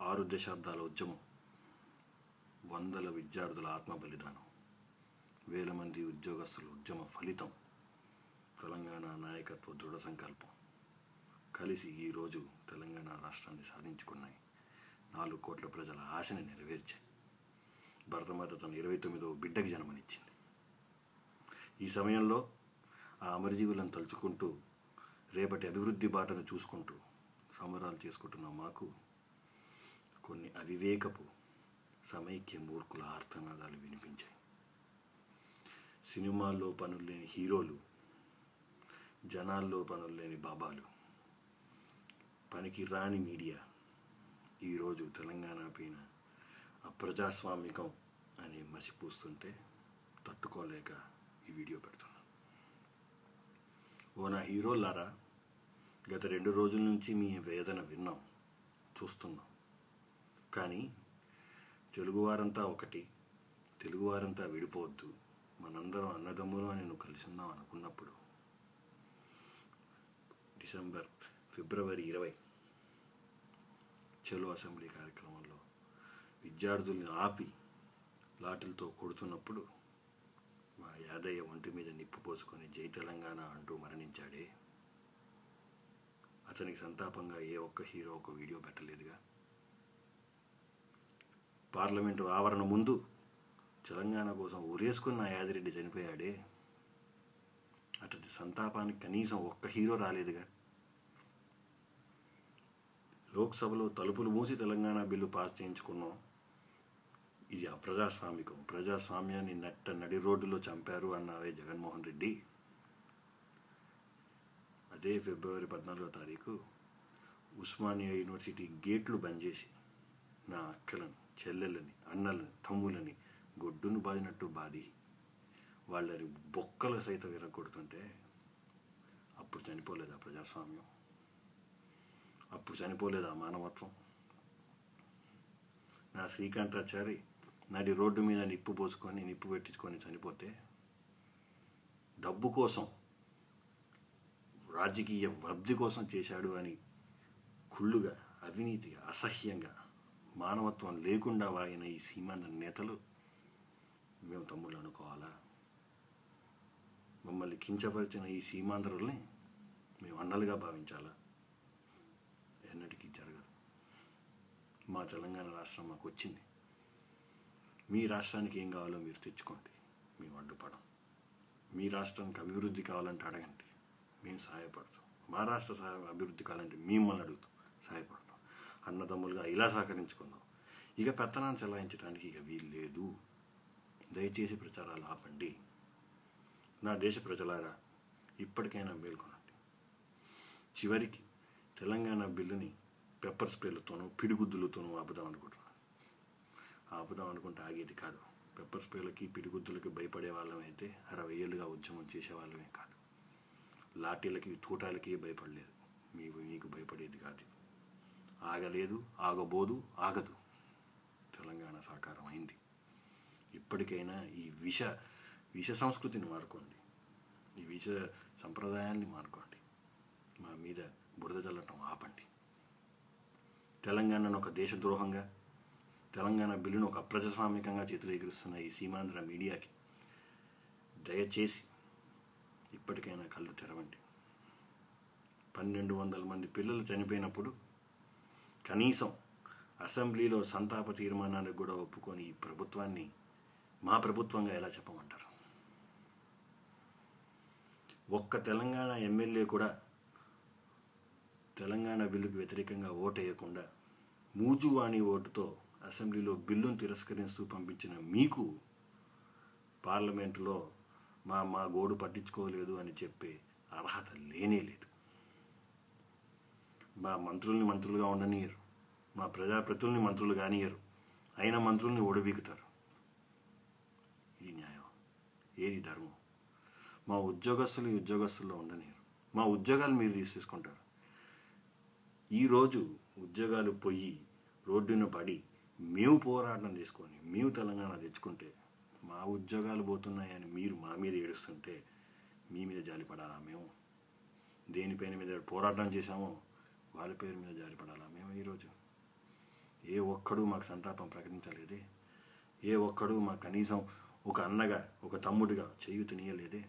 6 దశాబ్దాల ఉద్యమం, వందల విద్యార్థుల ఆత్మ బలిదానం, వేల మంది ఉద్యోగస్తుల ఉద్యమ ఫలితం, తెలంగాణ నాయకత్వ దృఢ సంకల్పం కలిసి ఈరోజు తెలంగాణ రాష్ట్రాన్ని సాధించుకున్నాయి. 4 కోట్ల ప్రజల ఆశని నెరవేర్చాయి. భరతమాత తన 29వ బిడ్డకి జన్మనిచ్చింది. ఈ సమయంలో ఆ అమరజీవులను తలుచుకుంటూ, రేపటి అభివృద్ధి బాటను చూసుకుంటూ సంబరాలు చేసుకుంటున్న మాకు కొన్ని అవివేకపు సమైక్య మూర్ఖుల ఆర్తనాదాలు వినిపించాయి. సినిమాల్లో పనుల్లేని హీరోలు, జనాల్లో పనుల్లేని బాబాలు, పనికి రాని మీడియా ఈరోజు తెలంగాణ పైన అప్రజాస్వామికం అని మసిపూస్తుంటే తట్టుకోలేక ఈ వీడియో పెడుతున్నాను. ఓ నా హీరోలారా, గత 2 రోజుల నుంచి మీ వేదన విన్నాం, చూస్తున్నాం. కానీ తెలుగువారంతా ఒకటి, తెలుగువారంతా విడిపోవద్దు, మనందరం అన్నదమ్ములు అని నువ్వు కలిసి ఉన్నావు అనుకున్నప్పుడు ఫిబ్రవరి 20 చలో అసెంబ్లీ కార్యక్రమంలో విద్యార్థుల్ని ఆపి లాఠీలతో కొడుతున్నప్పుడు మా యాదయ్య ఒంటి మీద నిప్పు పోసుకొని జై తెలంగాణ అంటూ మరణించాడే, అతనికి సంతాపంగా ఏ ఒక్క హీరో ఒక వీడియో పెట్టలేదుగా. పార్లమెంటు ఆవరణ ముందు తెలంగాణ కోసం ఉరేసుకున్న యాదిరెడ్డి చనిపోయాడే, అతడి సంతాపానికి కనీసం ఒక్క హీరో రాలేదుగా. లోక్సభలో తలుపులు మూసి తెలంగాణ బిల్లు పాస్ చేయించుకున్నాం. ఇది అప్రజాస్వామికం, ప్రజాస్వామ్యాన్ని నడి రోడ్డులో చంపారు అన్నావే జగన్మోహన్ రెడ్డి. అదే ఫిబ్రవరి 14వ తారీఖు ఉస్మానియా యూనివర్సిటీ గేట్లు బంద్ చేసి నా అక్కలను, చెల్లెళ్ళని, అన్నలని, తమ్ములని గొడ్డును బాదినట్టు బాది వాళ్ళని బొక్కలు సైతం విరగొడుతుంటే అప్పుడు చనిపోలేదా ప్రజాస్వామ్యం? అప్పుడు చనిపోలేదా మానవత్వం? నా శ్రీకాంతాచారి నడి రోడ్డు మీద నిప్పు పెట్టించుకొని చనిపోతే డబ్బు కోసం, రాజకీయ లబ్ధి కోసం చేశాడు అని కుళ్ళుగా, అవినీతిగా, అసహ్యంగా, మానవత్వం లేకుండా వాగిన ఈ సీమాంధ్ర నేతలు మేము తమ్ముళ్ళు అనుకోవాలా? మమ్మల్ని కించపరిచిన ఈ సీమాంధ్రుల్ని మేము అన్నలుగా భావించాలా? ఎన్నటికీ జరగదు. మా తెలంగాణ రాష్ట్రం మాకు వచ్చింది. మీ రాష్ట్రానికి ఏం కావాలో మీరు తెచ్చుకోండి, మేము అడ్డుపడం. మీ రాష్ట్రానికి అభివృద్ధి కావాలంటే అడగండి, మేము సహాయపడతాం. మా రాష్ట్ర అభివృద్ధి కావాలంటే మిమ్మల్ని అడుగుతాం, సహాయపడతాం. అన్నదమ్ములుగా ఇలా సహకరించుకుందాం. ఇక పెత్తనాన్ని చెలాయించడానికి ఇక వీలు లేదు. దయచేసి ప్రచారాలు ఆపండి. నా దేశ ప్రజలారా, ఇప్పటికైనా మేల్కొనండి. చివరికి తెలంగాణ బిల్లుని పెప్పర్ స్ప్రేలతోనూ పిడిగుద్దులతోనూ ఆపుదాం అనుకుంటే ఆగేది కాదు. పెప్పర్ స్ప్రేలకి పిడిగుద్దులకి భయపడే వాళ్ళమైతే 60 ఏళ్ళుగా ఉద్యమం చేసే వాళ్ళమే కాదు. లాఠీలకి, తూటాలకి భయపడలేదు. మీకు భయపడేది కాదు. ఆగలేదు, ఆగబోదు, ఆగదు. తెలంగాణ సాకారం అయింది. ఇప్పటికైనా ఈ విష సంస్కృతిని మానుకోండి, ఈ విష సంప్రదాయాల్ని మానుకోండి. మా మీద బురద చల్లటం ఆపండి. తెలంగాణను ఒక దేశద్రోహంగా, తెలంగాణ బిల్లును ఒక అప్రజాస్వామికంగా చేతులు ఎగురుస్తున్న ఈ సీమాంధ్ర మీడియాకి దయచేసి ఇప్పటికైనా కళ్ళు తెరవండి. 1200 మంది పిల్లలు చనిపోయినప్పుడు కనీసం అసెంబ్లీలో సంతాప తీర్మానానికి కూడా ఒప్పుకొని ఈ ప్రభుత్వాన్ని మా ప్రభుత్వంగా ఎలా చెప్పమంటారు? ఒక్క తెలంగాణ ఎమ్మెల్యే కూడా తెలంగాణ బిల్లుకు వ్యతిరేకంగా ఓటేయకుండా మూజువాణి ఓటుతో అసెంబ్లీలో బిల్లును తిరస్కరిస్తూ పంపించిన మీకు పార్లమెంటులో మా గోడు పట్టించుకోలేదు అని చెప్పే అర్హత లేనే లేదు. మా మంత్రుల్ని మంత్రులుగా ఉండనియరు, మా ప్రజాప్రతినిధుల్ని మంత్రులు కానియరు, అయిన మంత్రుల్ని ఓడబీకుతారు. ఇది న్యాయం? ఏది ధర్మం? మా ఉద్యోగస్తుల్లో ఉండనియరు, మా ఉద్యోగాలు మీరు తీసేసుకుంటారు. ఈరోజు ఉద్యోగాలు పోయి రోడ్డున పడి మేము పోరాటం చేసుకొని మేము తెలంగాణ తెచ్చుకుంటే మా ఉద్యోగాలు పోతున్నాయని మీరు మా మీద ఏడుస్తుంటే మీ మీద జాలిపడాలా? మేము దేనిపైన మీద పోరాటం చేశామో వాళ్ళ పేరు మీద జాలిపడాలా మేము? ఈరోజు ఏ ఒక్కడూ మాకు సంతాపం ప్రకటించలేదే? ఏ ఒక్కడూ మాకు కనీసం ఒక అన్నగా ఒక తమ్ముడిగా చేయూతనీయలేదే?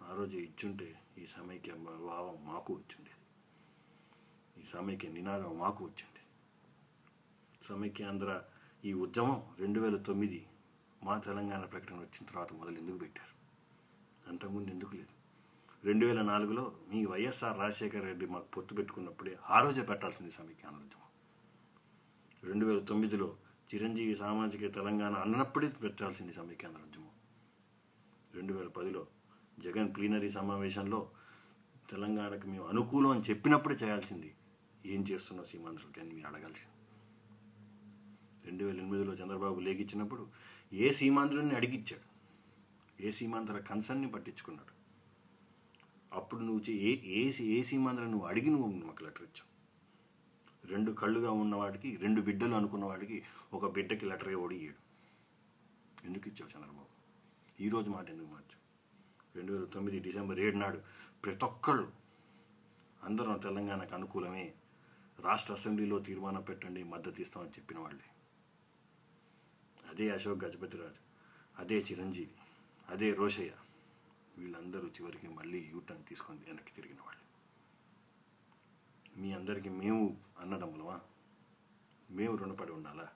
ఆ రోజు ఇచ్చుంటే ఈ సమైక్య భావం మాకు వచ్చిండేది, ఈ సమైక్య నినాదం మాకు వచ్చింది. సమైక్యాంధ్ర ఈ ఉద్యమం 2009 మా తెలంగాణ ప్రకటన వచ్చిన తర్వాత మొదలు ఎందుకు పెట్టారు? అంతకుముందు ఎందుకు లేదు? 2004లో మీ వైఎస్ఆర్ రాజశేఖర రెడ్డి మాకు పొత్తు పెట్టుకున్నప్పుడే ఆ రోజే పెట్టాల్సింది సమైక్యాంధ్ర ఉద్యమం. 2009లో చిరంజీవి సామాజిక తెలంగాణ అన్నప్పుడే పెట్టాల్సింది సమైక్యాంధ్ర ఉద్యమం. 2010లో జగన్ ప్లీనరీ సమావేశంలో తెలంగాణకు మేము అనుకూలం అని చెప్పినప్పుడే చేయాల్సింది. ఏం చేస్తున్నావు సీమాంధ్రకి అని మీరు అడగాల్సింది. 2008లో చంద్రబాబు లేఖిచ్చినప్పుడు ఏ సీమాంధ్రుని అడిగిచ్చాడు, ఏ సీమాంధ్ర కన్సర్న్ని పట్టించుకున్నాడు. అప్పుడు నువ్వు ఏ సీమాంధ్ర నువ్వు అడిగి నువ్వు మాకు లెటర్ ఇచ్చావు. 2 కళ్ళుగా ఉన్నవాడికి 2 బిడ్డలు అనుకున్నవాడికి ఒక బిడ్డకి లెటర్ ఓడిగాడు. ఎందుకు ఇచ్చావు చంద్రబాబు? ఈరోజు మాట ఎందుకు మార్చావు? 2009 డిసెంబర్ 7 నాడు ప్రతి ఒక్కళ్ళు అందరం తెలంగాణకు అనుకూలమే, రాష్ట్ర అసెంబ్లీలో తీర్మానం పెట్టండి, మద్దతు ఇస్తామని చెప్పిన వాళ్ళే. అదే అశోక్ గజపతిరాజు, అదే చిరంజీవి, అదే రోషయ్య, వీళ్ళందరూ చివరికి మళ్ళీ యూటర్న్ తీసుకొని వెనక్కి తిరిగిన వాళ్ళు. మీ అందరికీ మేము అన్నదమ్ములమా? మేము రుణపడి ఉండాలా?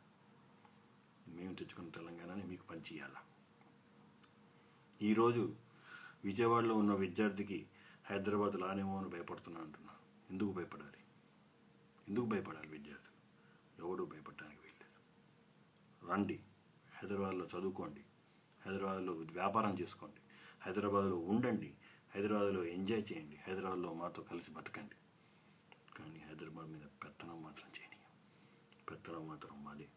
మేము తెచ్చుకున్న తెలంగాణని మీకు పంచి ఇవ్వాలా? ఈరోజు విజయవాడలో ఉన్న విద్యార్థికి హైదరాబాద్ లానేమో అని భయపడుతున్నా అంటున్నా. ఎందుకు భయపడాలి? ఎందుకు భయపడాలి విద్యార్థి? ఎవడూ భయపడటానికి వీల్లేదు. రండి, హైదరాబాద్లో చదువుకోండి, హైదరాబాద్లో వ్యాపారం చేసుకోండి, హైదరాబాద్లో ఉండండి, హైదరాబాద్లో ఎంజాయ్ చేయండి, హైదరాబాద్లో మాతో కలిసి బతకండి. కానీ హైదరాబాద్ మీద పెత్తనం మాత్రం చేయనీయం. పెత్తనం మాత్రం మాదే.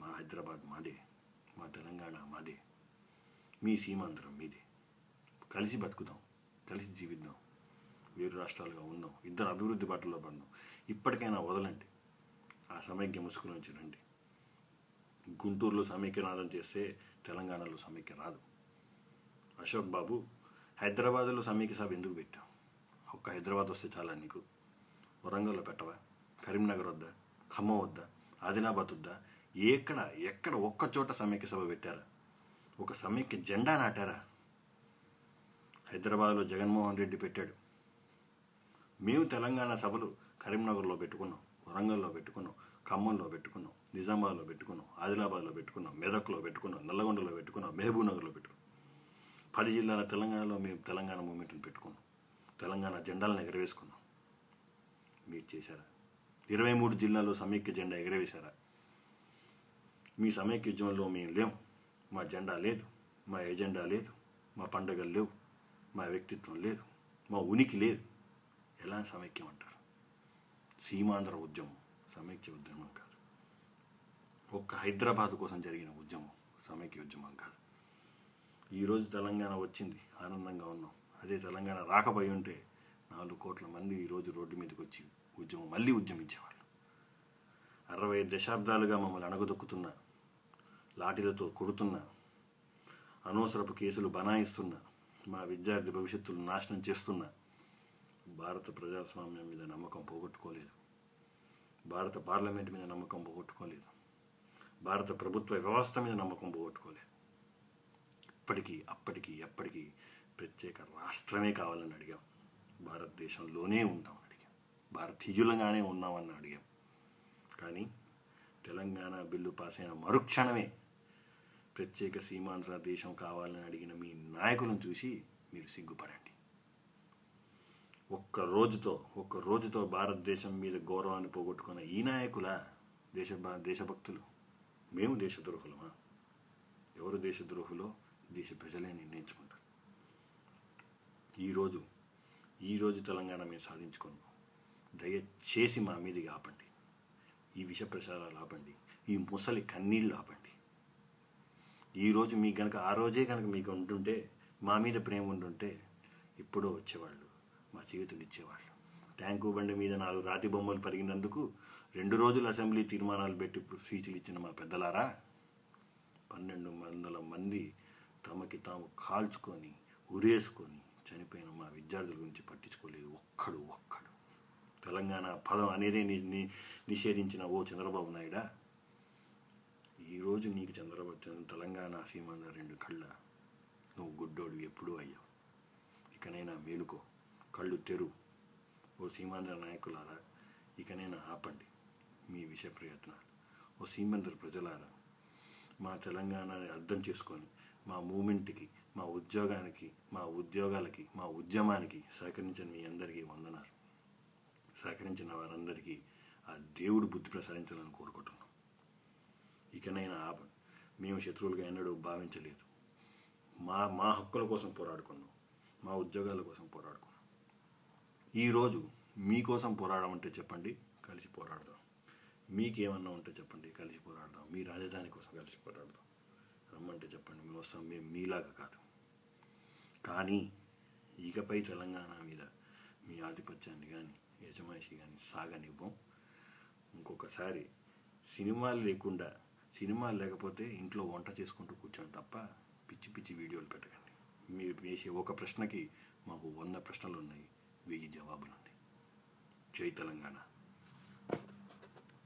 మా హైదరాబాద్ మాదే, మా తెలంగాణ మాదే, మీ సీమాంధ్రం మీదే. కలిసి బతుకుదాం, కలిసి జీవిద్దాం, వేరు రాష్ట్రాలుగా ఉందాం, ఇద్దరు అభివృద్ధి బాటలో పడదాం. ఇప్పటికైనా వదలండి, ఆ సమైక్య ముసుగు నుంచి రండి. గుంటూరులో సమైక్యనాదం చేస్తే తెలంగాణలో సమైక్య రాదు. అశోక్ బాబు, హైదరాబాద్లో సమైక్య సభ ఎందుకు పెట్టావు? ఒక్క హైదరాబాద్ వస్తే చాలా నీకు? వరంగల్లో పెట్టవా? కరీంనగర్ వద్దా? ఖమ్మం వద్దా? ఆదిలాబాద్ వద్దా? ఎక్కడ ఒక్క చోట సమైక్య సభ పెట్టారా? ఒక సమైక్య జెండా నాటారా? హైదరాబాద్లో జగన్మోహన్ రెడ్డి పెట్టాడు. మేము తెలంగాణ సభలు కరీంనగర్లో పెట్టుకున్నాం, వరంగల్లో పెట్టుకున్నాం, ఖమ్మంలో పెట్టుకున్నాం, నిజామాబాద్లో పెట్టుకున్నాం, ఆదిలాబాద్లో పెట్టుకున్నాం, మెదక్లో పెట్టుకున్నాం, నల్లగొండలో పెట్టుకున్నాం, మహబూబ్నగర్లో పెట్టుకున్నాం. 10 జిల్లాల తెలంగాణలో మేము తెలంగాణ మూమెంట్ని పెట్టుకున్నాం, తెలంగాణ జెండాలను ఎగరవేసుకున్నాం. మీరు చేశారా? 23 జిల్లాల్లో సమైక్య జెండా ఎగరవేశారా? మీ సమైక్య ఉద్యమంలో మేము లేం, మా జెండా లేదు, మా ఎజెండా లేదు, మా పండుగలు లేవు, మా వ్యక్తిత్వం లేదు, మా ఉనికి లేదు. ఎలా సమైక్యం అంటారు? సీమాంధ్ర ఉద్యమం సమైక్య ఉద్యమం కాదు. ఒక్క హైదరాబాద్ కోసం జరిగిన ఉద్యమం సమైక్య ఉద్యమం కాదు. ఈరోజు తెలంగాణ వచ్చింది, ఆనందంగా ఉన్నాం. అదే తెలంగాణ రాకపోయి ఉంటే 4 కోట్ల మంది ఈరోజు రోడ్డు మీదకి వచ్చి మళ్ళీ ఉద్యమించేవాళ్ళు. 60 దశాబ్దాలుగా మమ్మల్ని అణగదొక్కుతున్న, లాఠీలతో కొడుతున్న, అనవసరపు కేసులు బనాయిస్తున్న, మా విద్యార్థి భవిష్యత్తును నాశనం చేస్తున్న భారత ప్రజాస్వామ్యం మీద నమ్మకం పోగొట్టుకోలేదు, భారత పార్లమెంట్ మీద నమ్మకం పోగొట్టుకోలేదు, భారత ప్రభుత్వ వ్యవస్థ మీద నమ్మకం పోగొట్టుకోలేదు. అప్పటికి ఎప్పటికీ ప్రత్యేక రాష్ట్రమే కావాలని అడిగాం, భారతదేశంలోనే ఉంటామని అడిగాం, భారతీయులంగానే ఉన్నామని అడిగాం. కానీ తెలంగాణ బిల్లు పాస్ అయిన మరుక్షణమే ప్రత్యేక సీమాంధ్ర దేశం కావాలని అడిగిన మీ నాయకులను చూసి మీరు సిగ్గుపడండి. ఒక్క రోజుతో భారతదేశం మీద గౌరవాన్ని పోగొట్టుకున్న ఈ నాయకుల దేశభక్తులు. మేము దేశద్రోహులమా? ఎవరు దేశద్రోహులో దేశ ప్రజలే నిర్ణయించుకుంటారు. ఈరోజు తెలంగాణ మేము సాధించుకున్నాం. దయచేసి మా మీదకి ఆపండి, ఈ విష ప్రచారాలు ఆపండి, ఈ ముసలి కన్నీళ్ళు ఆపండి. ఈరోజు మీకు కనుక ఆ రోజే కనుక మీకు ఉంటుంటే, మా మీద ప్రేమ ఉంటుంటే ఎప్పుడో వచ్చేవాళ్ళు, మా చేతులు ఇచ్చేవాళ్ళు. ట్యాంకు బండి మీద 4 రాతి బొమ్మలు పరిగినందుకు 2 రోజులు అసెంబ్లీ తీర్మానాలు పెట్టి స్పీచ్లు ఇచ్చిన మా పెద్దలారా, 1200 మంది తమకి తాము కాల్చుకొని ఉరేసుకొని చనిపోయిన మా విద్యార్థుల గురించి పట్టించుకోలేదు ఒక్కడు. తెలంగాణ పదం అనేది నిషేధించిన ఓ చంద్రబాబు నాయుడా, ఈరోజు నీకు తెలంగాణ సీమాంధ్ర రెండు కళ్ళ, నువ్వు గుడ్డోడు ఎప్పుడూ అయ్యావు. ఇకనైనా మేలుకో, కళ్ళు తెరువు. ఓ సీమాంధ్ర నాయకులారా, ఇకనైనా ఆపండి మీ విష ప్రయత్నాలు. ఓ సీమాంధ్ర ప్రజలారా, మా తెలంగాణని అర్థం చేసుకొని మా మూమెంట్కి, మా ఉద్యోగానికి, మా ఉద్యోగాలకి, మా ఉద్యమానికి సహకరించిన మీ అందరికీ వందనాలు. సహకరించిన వారందరికీ ఆ దేవుడు బుద్ధి ప్రసాదించాలని కోరుకుంటున్నాం. ఇకనైనా ఆపండి. మేము శత్రువులుగా ఎన్నడూ భావించలేదు. మా హక్కుల కోసం పోరాడుకున్నాం, మా ఉద్యోగాల కోసం పోరాడుకున్నాం. ఈరోజు మీకోసం పోరాడమంటే చెప్పండి, కలిసి పోరాడదాం. మీకేమన్నా ఉంటే చెప్పండి, కలిసి పోరాడదాం. మీ రాజధాని కోసం కలిసి పోరాడదాం. రమ్మంటే చెప్పండి, మేము వస్తాం. మేము మీలాగా కాదు. కానీ ఇకపై తెలంగాణ మీద మీ ఆధిపత్యాన్ని కానీ యజమాయిషి కానీ సాగనివ్వం. ఇంకొకసారి సినిమాలు లేకపోతే ఇంట్లో వంట చేసుకుంటూ కూర్చోండి తప్ప పిచ్చి పిచ్చి వీడియోలు పెట్టకండి. మీరు వేసే ఒక ప్రశ్నకి మాకు 100 ప్రశ్నలు ఉన్నాయి, 1000 జవాబులు ఉన్నాయి. జై తెలంగాణ.